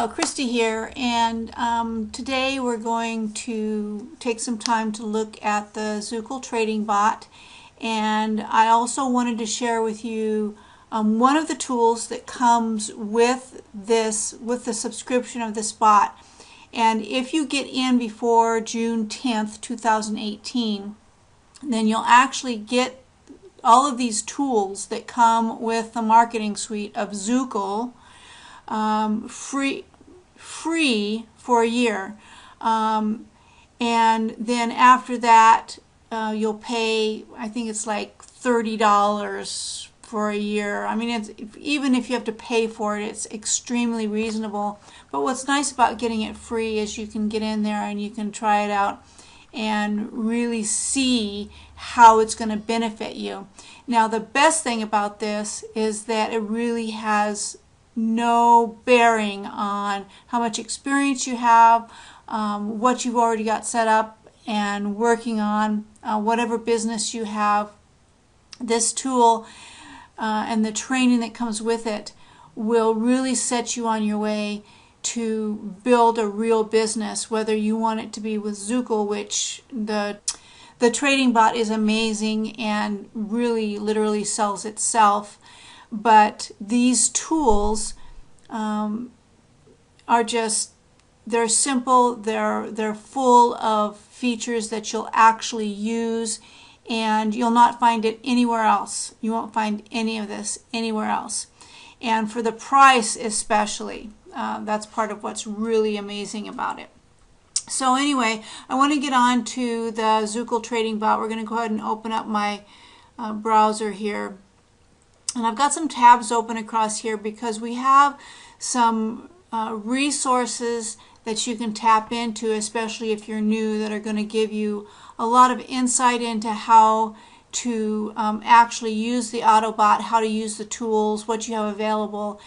Hello, Christy here, and today we're going to take some time to look at the Zukul trading bot, and I also wanted to share with you one of the tools that comes with the subscription of this bot. And if you get in before June 10th, 2018, then you'll actually get all of these tools that come with the marketing suite of Zukul free for a year, and then after that you'll pay, I think it's like $30 for a year. I mean, even if you have to pay for it, it's extremely reasonable. But what's nice about getting it free is you can get in there and you can try it out and really see how it's going to benefit you. Now, the best thing about this is that it really has no bearing on how much experience you have, what you've already got set up and working on, whatever business you have. This tool and the training that comes with it will really set you on your way to build a real business, whether you want it to be with Zukul, which the trading bot is amazing and really literally sells itself. But these tools are just, they're simple, they're full of features that you'll actually use, and you'll not find it anywhere else. You won't find any of this anywhere else. And for the price especially, that's part of what's really amazing about it. So anyway, I want to get on to the Zukul trading bot. We're going to go ahead and open up my browser here. And I've got some tabs open across here because we have some resources that you can tap into, especially if you're new, that are going to give you a lot of insight into how to actually use the Autobot, how to use the tools, what you have available.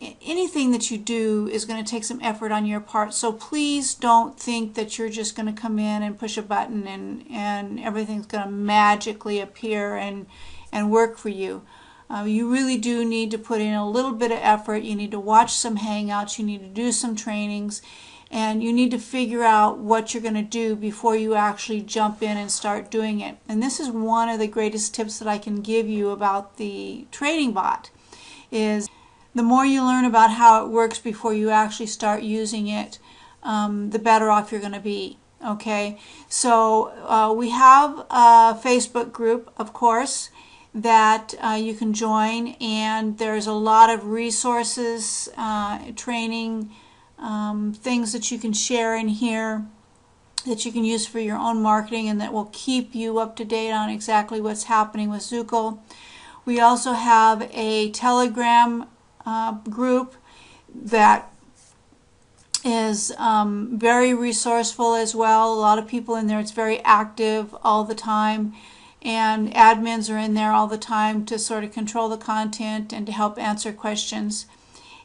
Anything that you do is going to take some effort on your part, so please don't think that you're just going to come in and push a button and everything's going to magically appear and work for you. You really do need to put in a little bit of effort. You need to watch some hangouts, you need to do some trainings, and you need to figure out what you're going to do before you actually jump in and start doing it. And this is one of the greatest tips that I can give you about the trading bot, is the more you learn about how it works before you actually start using it, the better off you're going to be. Okay, so we have a Facebook group, of course, that you can join, and there's a lot of resources, training, things that you can share in here that you can use for your own marketing and that will keep you up to date on exactly what's happening with Zukul. We also have a Telegram group that is very resourceful as well. A lot of people in there. It's very active all the time, and admins are in there all the time to sort of control the content and to help answer questions.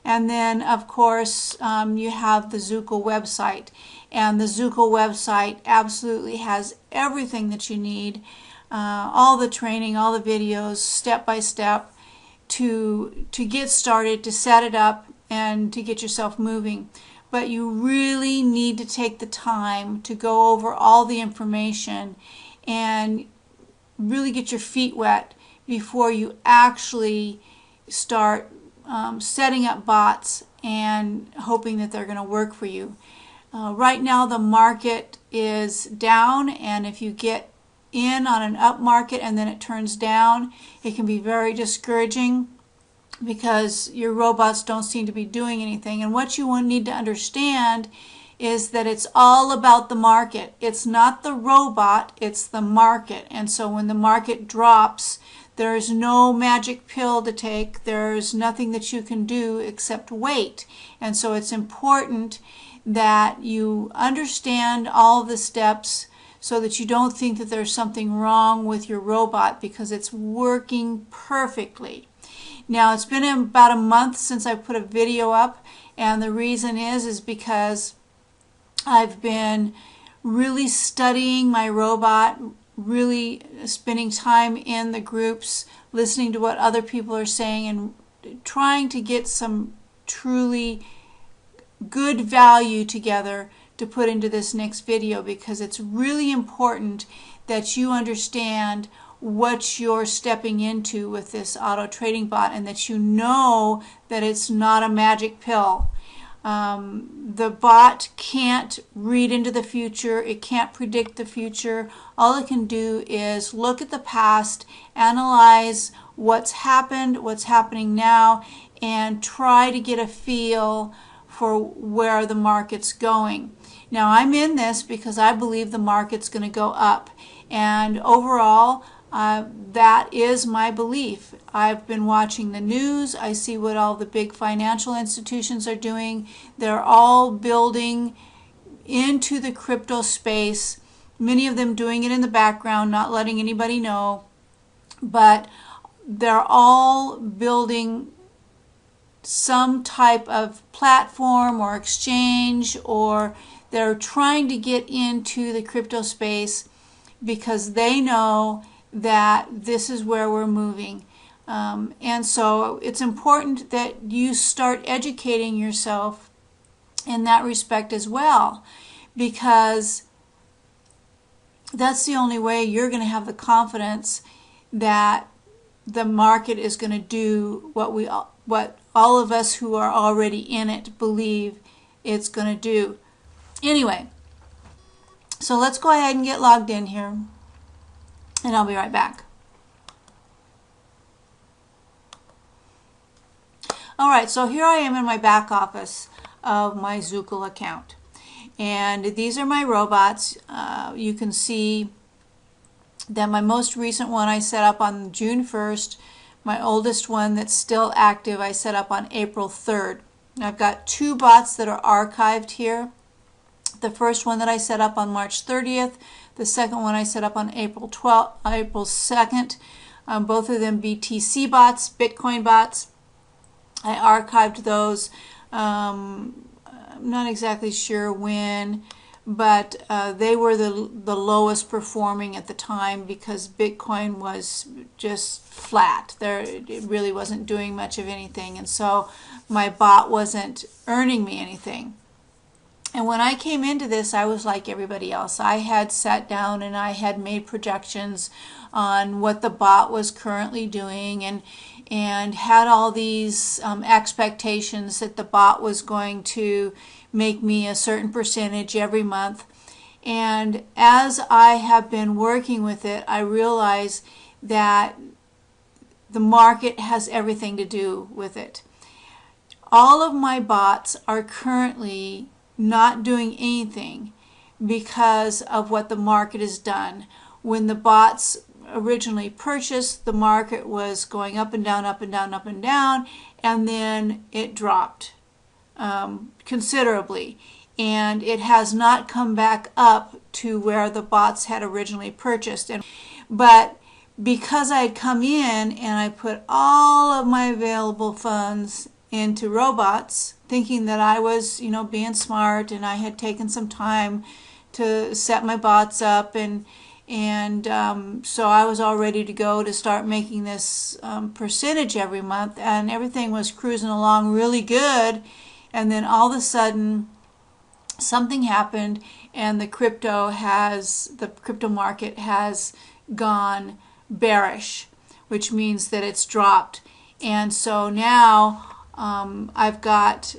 And then, of course, you have the Zukul website, and the Zukul website absolutely has everything that you need, all the training, all the videos, step by step, to get started, to set it up, and to get yourself moving. But you really need to take the time to go over all the information and really get your feet wet before you actually start setting up bots and hoping that they're going to work for you. Right now the market is down, and if you get in on an up market and then it turns down, it can be very discouraging because your robots don't seem to be doing anything. And what you need to understand is that it's all about the market. It's not the robot, it's the market. And so when the market drops, there's no magic pill to take. There's nothing that you can do except wait. And so it's important that you understand all the steps so that you don't think that there's something wrong with your robot, because it's working perfectly. Now, it's been about a month since I put a video up, and the reason is because I've been really studying my robot, really spending time in the groups, listening to what other people are saying, and trying to get some truly good value together to put into this next video, because it's really important that you understand what you're stepping into with this auto trading bot, and that you know that it's not a magic pill. The bot can't read into the future. It can't predict the future. All it can do is look at the past, analyze what's happened, what's happening now, and try to get a feel for where the market's going. Now, I'm in this because I believe the market's going to go up, and overall that is my belief. I've been watching the news. I see what all the big financial institutions are doing. They're all building into the crypto space, many of them doing it in the background, not letting anybody know, but they're all building some type of platform or exchange, or they're trying to get into the crypto space because they know that this is where we're moving. And so it's important that you start educating yourself in that respect as well, because that's the only way you're going to have the confidence that the market is going to do what all of us who are already in it believe it's going to do. Anyway, so let's go ahead and get logged in here, and I'll be right back. Alright, so here I am in my back office of my Zukul account, and these are my robots. You can see that my most recent one I set up on June 1st. My oldest one that's still active I set up on April 3rd. I've got two bots that are archived here. The first one that I set up on March 30th. The second one I set up on April 2nd. Both of them BTC bots, Bitcoin bots. I archived those. I'm not exactly sure when, but they were the lowest performing at the time because Bitcoin was just flat. It really wasn't doing much of anything, and so my bot wasn't earning me anything. And when I came into this, I was like everybody else. I had sat down and I had made projections on what the bot was currently doing, and had all these expectations that the bot was going to make me a certain percentage every month. And as I have been working with it, I realize that the market has everything to do with it. All of my bots are currently not doing anything because of what the market has done. When the bots originally purchased, the market was going up and down, up and down, up and down, and then it dropped considerably, and it has not come back up to where the bots had originally purchased. But because I had come in and I put all of my available funds into robots, thinking that I was, being smart, and I had taken some time to set my bots up, and so I was all ready to go to start making this percentage every month, and everything was cruising along really good. And then all of a sudden something happened, and the crypto market has gone bearish, which means that it's dropped. And so now I've got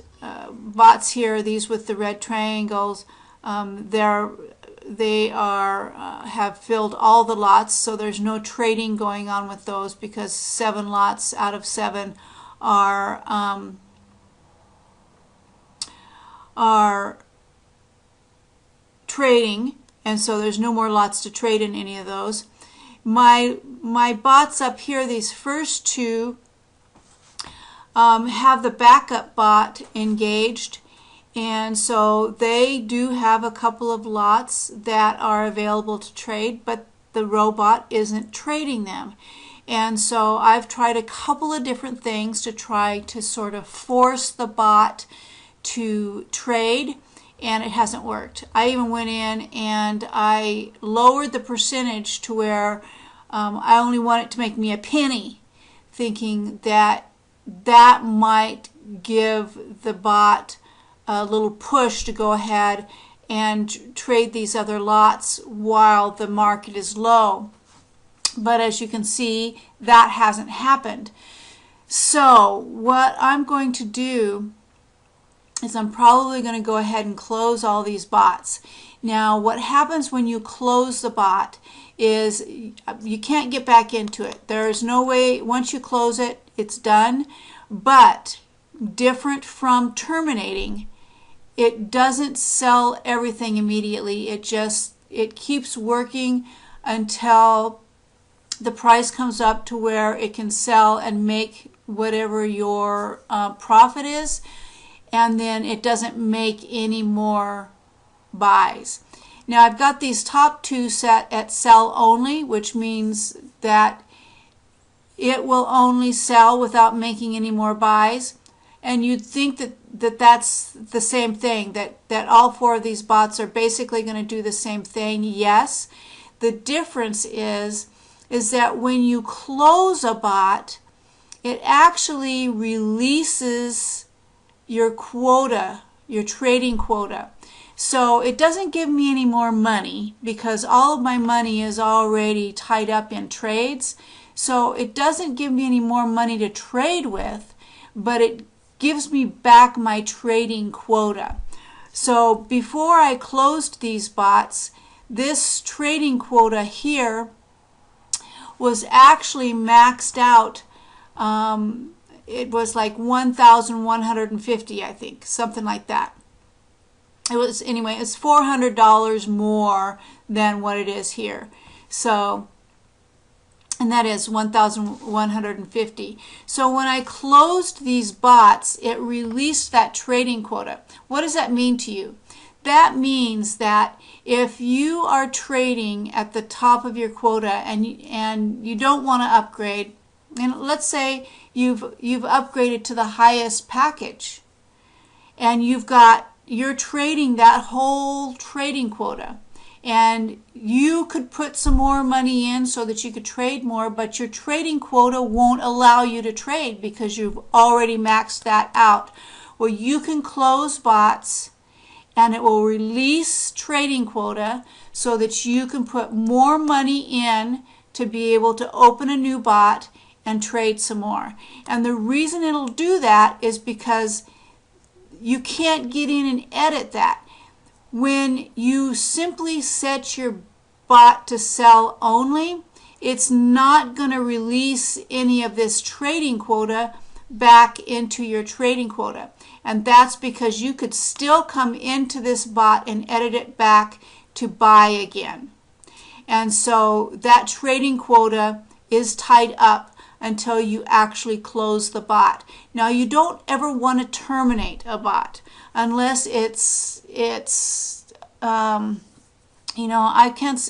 bots here, these with the red triangles. They have filled all the lots, so there's no trading going on with those, because 7 lots out of 7 are trading, and so there's no more lots to trade in any of those. My bots up here, these first two, have the backup bot engaged, and so they do have a couple of lots that are available to trade, but the robot isn't trading them. And so I've tried a couple of different things to try to sort of force the bot to trade, and it hasn't worked. I even went in and I lowered the percentage to where I only want it to make me a penny, thinking that might give the bot a little push to go ahead and trade these other lots while the market is low. But as you can see, that hasn't happened. So what I'm going to do is I'm probably going to go ahead and close all these bots. Now what happens when you close the bot is you can't get back into it. There's no way, once you close it, it's done. But different from terminating, it doesn't sell everything immediately. It keeps working until the price comes up to where it can sell and make whatever your profit is, and then it doesn't make any more buys. Now I've got these top two set at sell only, which means that it will only sell without making any more buys. And you'd think that that's the same thing, that all four of these bots are basically going to do the same thing. Yes. The difference is that when you close a bot, it actually releases your quota, your trading quota. So it doesn't give me any more money because all of my money is already tied up in trades. So it doesn't give me any more money to trade with, but it gives me back my trading quota. So before I closed these bots, this trading quota here was actually maxed out. It was like 1,150, I think, something like that. It was, anyway, it's $400 more than what it is here. So, and that is 1,150. So when I closed these bots, it released that trading quota. What does that mean to you? That means that if you are trading at the top of your quota and you don't want to upgrade, and let's say you've upgraded to the highest package, and you're trading that whole trading quota, and you could put some more money in so that you could trade more, but your trading quota won't allow you to trade because you've already maxed that out. Well, you can close bots and it will release trading quota so that you can put more money in to be able to open a new bot and trade some more. And the reason it'll do that is because you can't get in and edit that. When you simply set your bot to sell only, it's not going to release any of this trading quota back into your trading quota. And that's because you could still come into this bot and edit it back to buy again. And so that trading quota is tied up until you actually close the bot. Now you don't ever want to terminate a bot unless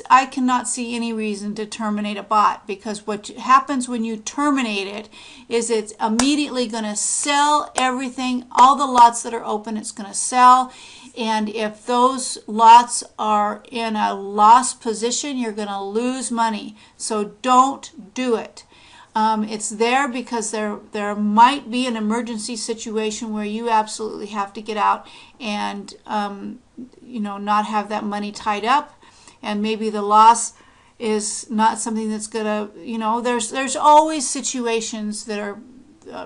I cannot see any reason to terminate a bot, because what happens when you terminate it is it's immediately going to sell everything, all the lots that are open, it's going to sell. And if those lots are in a loss position, you're going to lose money. So don't do it. It's there because there might be an emergency situation where you absolutely have to get out and not have that money tied up, and maybe the loss is not something that's gonna, there's always situations that are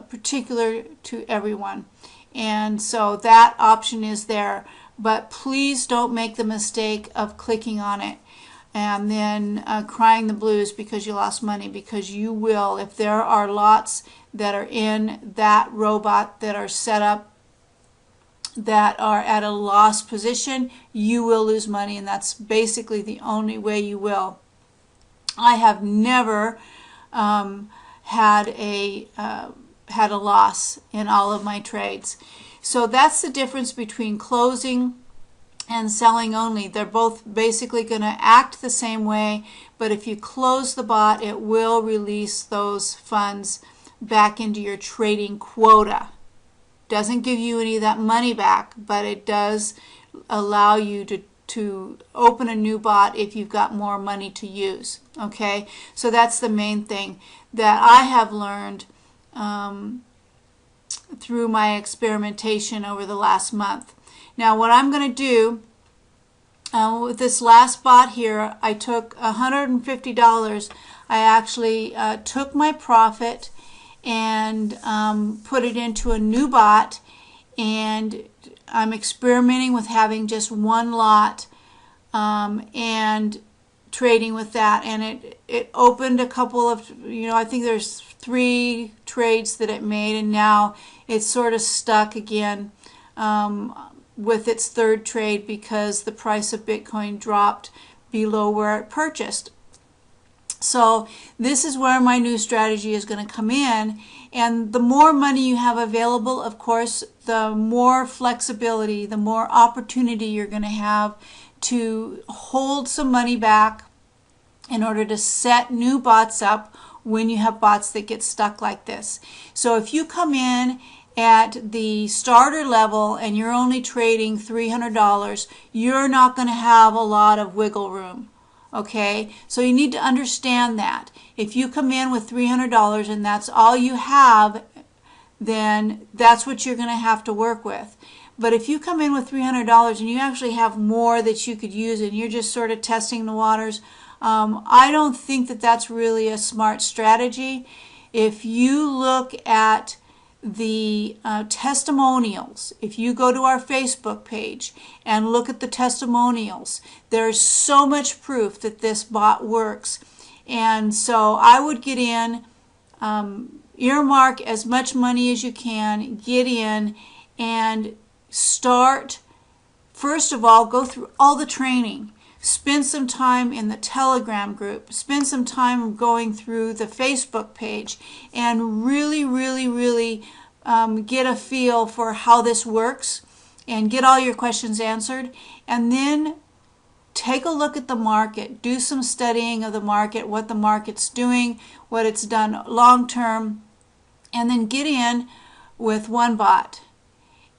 particular to everyone, and so that option is there. But please don't make the mistake of clicking on it and then crying the blues because you lost money, because you will. If there are lots that are in that robot that are set up that are at a loss position, you will lose money, and that's basically the only way you will. I have never had a loss in all of my trades. So that's the difference between closing and selling only. They're both basically going to act the same way, but if you close the bot, it will release those funds back into your trading quota. Doesn't give you any of that money back, but it does allow you to open a new bot if you've got more money to use. Okay, so that's the main thing that I have learned through my experimentation over the last month. Now what I'm going to do with this last bot here, I took $150. I actually took my profit and put it into a new bot, and I'm experimenting with having just one lot and trading with that, and it opened a couple of, I think there's 3 trades that it made, and now it's sort of stuck again with its 3rd trade because the price of Bitcoin dropped below where it purchased. So this is where my new strategy is going to come in, and the more money you have available, of course, the more flexibility, the more opportunity you're going to have to hold some money back in order to set new bots up when you have bots that get stuck like this. So if you come in at the starter level and you're only trading $300, you're not going to have a lot of wiggle room. Okay, so you need to understand that. If you come in with $300 and that's all you have, then that's what you're going to have to work with. But if you come in with $300 and you actually have more that you could use and you're just sort of testing the waters, I don't think that that's really a smart strategy. If you look at the testimonials, if you go to our Facebook page and look at the testimonials, there's so much proof that this bot works. And so I would get in, earmark as much money as you can, get in and start. First of all, go through all the training. Spend some time in the Telegram group. Spend some time going through the Facebook page and really get a feel for how this works and get all your questions answered. And then take a look at the market. Do some studying of the market, what the market's doing, what it's done long term, and then get in with one bot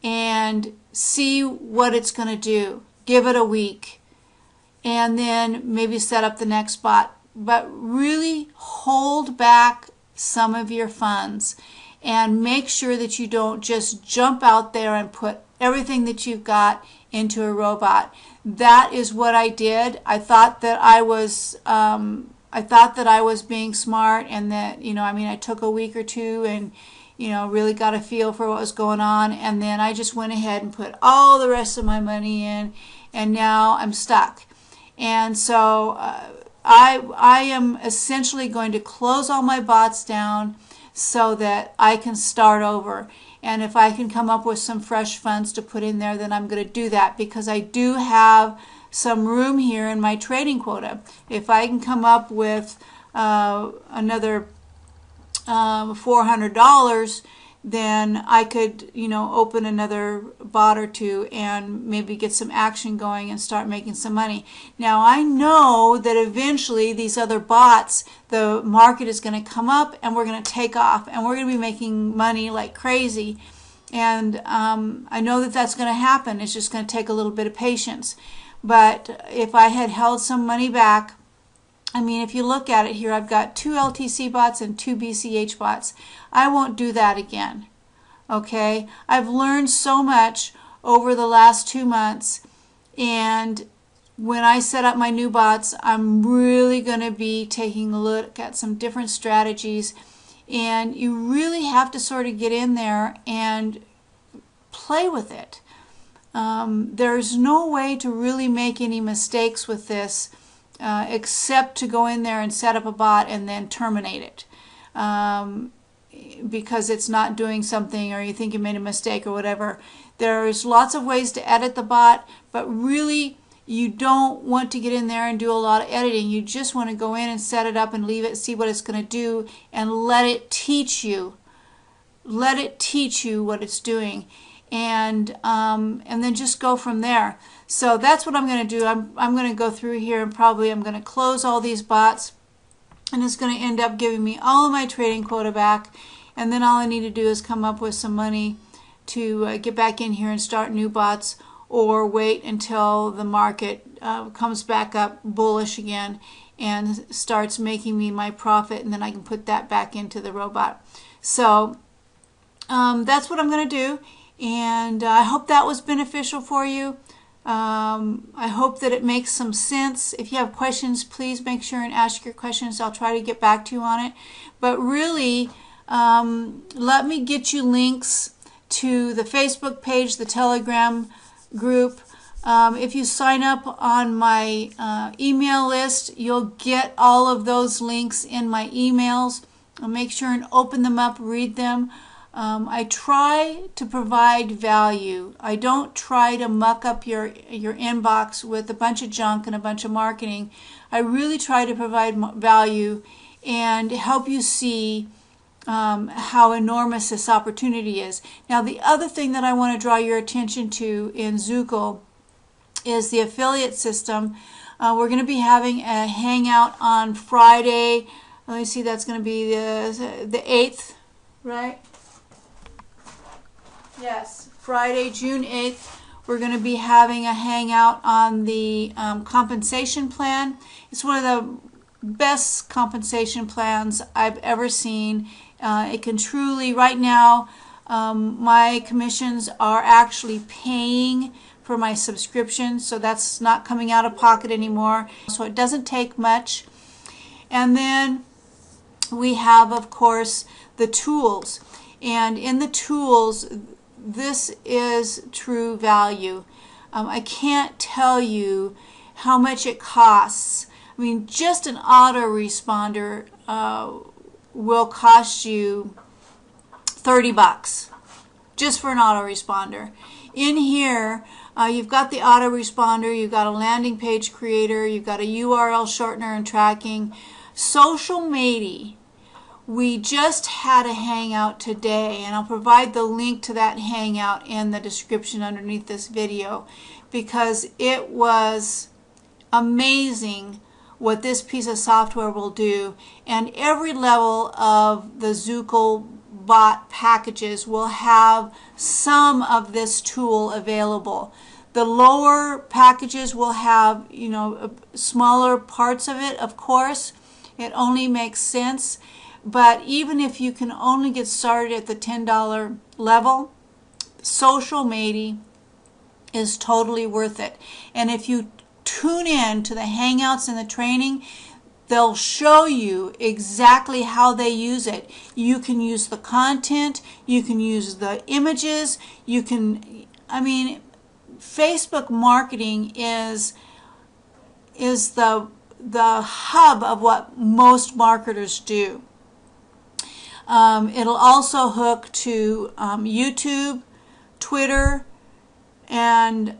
and see what it's going to do. Give it a week. And then maybe set up the next bot. But really hold back some of your funds and make sure that you don't just jump out there and put everything that you've got into a robot. That is what I did. I thought that I was being smart, and that I took a week or two and really got a feel for what was going on, and then I just went ahead and put all the rest of my money in, and now I'm stuck. And so I am essentially going to close all my bots down so that I can start over. And if I can come up with some fresh funds to put in there, then I'm going to do that, because I do have some room here in my trading quota. If I can come up with another $400, then I could, open another bot or two and maybe get some action going and start making some money. Now, I know that eventually these other bots, the market is going to come up and we're going to take off and we're going to be making money like crazy. And I know that that's going to happen. It's just going to take a little bit of patience. But if I had held some money back, if you look at it here, I've got 2 LTC bots and 2 BCH bots. I won't do that again. Okay? I've learned so much over the last 2 months, and when I set up my new bots, I'm really going to be taking a look at some different strategies, and you really have to sort of get in there and play with it. There's no way to really make any mistakes with this except to go in there and set up a bot and then terminate it because it's not doing something, or you think you made a mistake or whatever. There's lots of ways to edit the bot, but really you don't want to get in there and do a lot of editing. You just want to go in and set it up and leave it, see what it's going to do, and let it teach you. Let it teach you what it's doing, and then just go from there. So that's what I'm going to do. I'm going to go through here and probably I'm going to close all these bots, and it's going to end up giving me all of my trading quota back, and then all I need to do is come up with some money to get back in here and start new bots, or wait until the market comes back up bullish again and starts making me my profit, and then I can put that back into the robot. So that's what I'm going to do. And I hope that was beneficial for you. I hope that it makes some sense. If you have questions, please make sure and ask your questions. I'll try to get back to you on it. But really, let me get you links to the Facebook page, the Telegram group. If you sign up on my email list, you'll get all of those links in my emails. I'll make sure and open them up, read them. I try to provide value. I don't try to muck up your inbox with a bunch of junk and a bunch of marketing. I really try to provide value and help you see how enormous this opportunity is. Now, the other thing that I want to draw your attention to in Zukul is the affiliate system. We're going to be having a hangout on Friday. Let me see, that's going to be the 8th, right? Yes, Friday, June 8th, we're going to be having a hangout on the compensation plan. It's one of the best compensation plans I've ever seen. It can truly, right now, my commissions are actually paying for my subscription, so that's not coming out of pocket anymore. So it doesn't take much. And then we have, of course, the tools. And in the tools, this is true value. I can't tell you how much it costs. I mean, just an autoresponder will cost you $30 just for an autoresponder. In here, you've got the autoresponder, you've got a landing page creator, you've got a URL shortener and tracking. Social Matey. We just had a hangout today, and I'll provide the link to that hangout in the description underneath this video, because it was amazing what this piece of software will do. And every level of the Zukul bot packages will have some of this tool available. The lower packages will have, smaller parts of it, of course. It only makes sense. But even if you can only get started at the $10 level, Social Matey is totally worth it. And if you tune in to the hangouts and the training, they'll show you exactly how they use it. You can use the content, you can use the images, Facebook marketing is the hub of what most marketers do. It'll also hook to YouTube, Twitter, and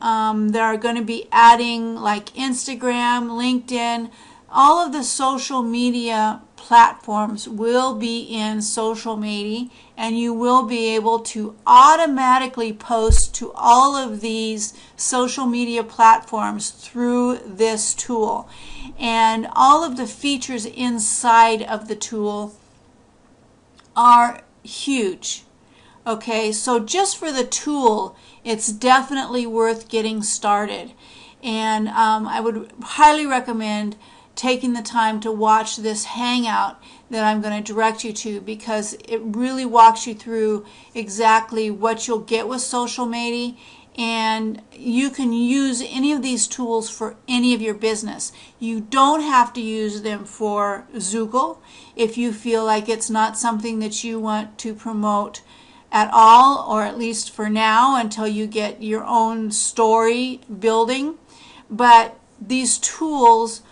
they're going to be adding like Instagram, LinkedIn. All of the social media platforms will be in Social Matey, and you will be able to automatically post to all of these social media platforms through this tool. And all of the features inside of the tool are huge. Okay, so just for the tool, it's definitely worth getting started. And I would highly recommend taking the time to watch this hangout that I'm going to direct you to, because it really walks you through exactly what you'll get with Social Matey. And you can use any of these tools for any of your business. You don't have to use them for Zukul if you feel like it's not something that you want to promote at all, or at least for now until you get your own story building. But these tools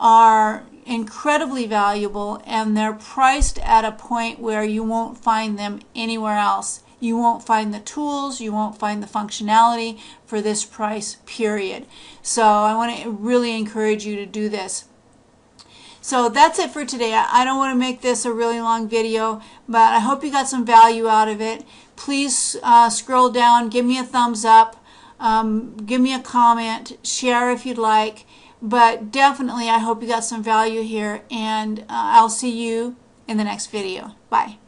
are incredibly valuable, and they're priced at a point where you won't find them anywhere else. You won't find the tools, you won't find the functionality for this price, period. So I want to really encourage you to do this. So that's it for today. I don't want to make this a really long video, but I hope you got some value out of it. Please scroll down, give me a thumbs up, give me a comment, share if you'd like. But definitely I hope you got some value here, and I'll see you in the next video. Bye.